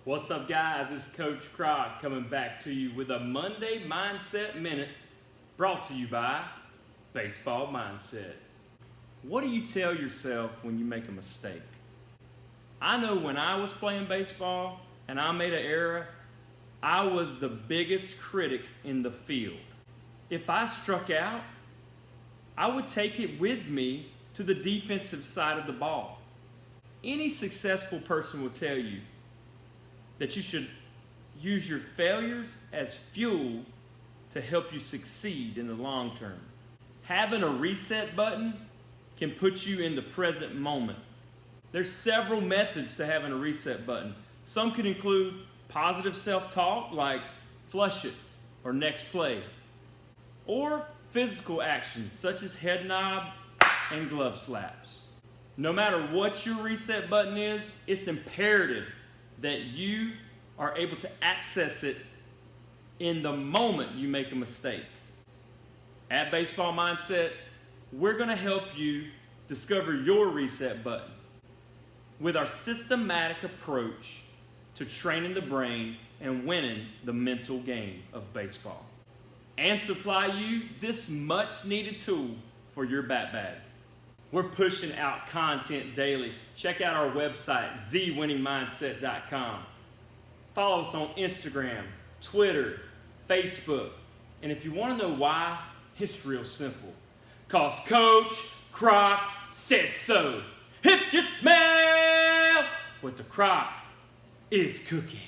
What's up, guys? It's Coach Croc coming back to you with a Monday Mindset Minute brought to you by Baseball Mindset. What do you tell yourself when you make a mistake? I know when I was playing baseball and I made an error, I was the biggest critic in the field. If I struck out, I would take it with me to the defensive side of the ball. Any successful person will tell you that you should use your failures as fuel to help you succeed in the long term. Having a reset button can put you in the present moment. There's several methods to having a reset button. Some could include positive self-talk like flush it or next play, or physical actions such as head nods and glove slaps. No matter what your reset button is, it's imperative that you are able to access it in the moment you make a mistake. At Baseball Mindset, we're going to help you discover your reset button with our systematic approach to training the brain and winning the mental game of baseball, and supply you this much needed tool for your bat bag. We're pushing out content daily. Check out our website, zwinningmindset.com. Follow us on Instagram, Twitter, Facebook. And if you want to know why, it's real simple. 'Cause Coach Croc said so. If you smell what the croc is cooking.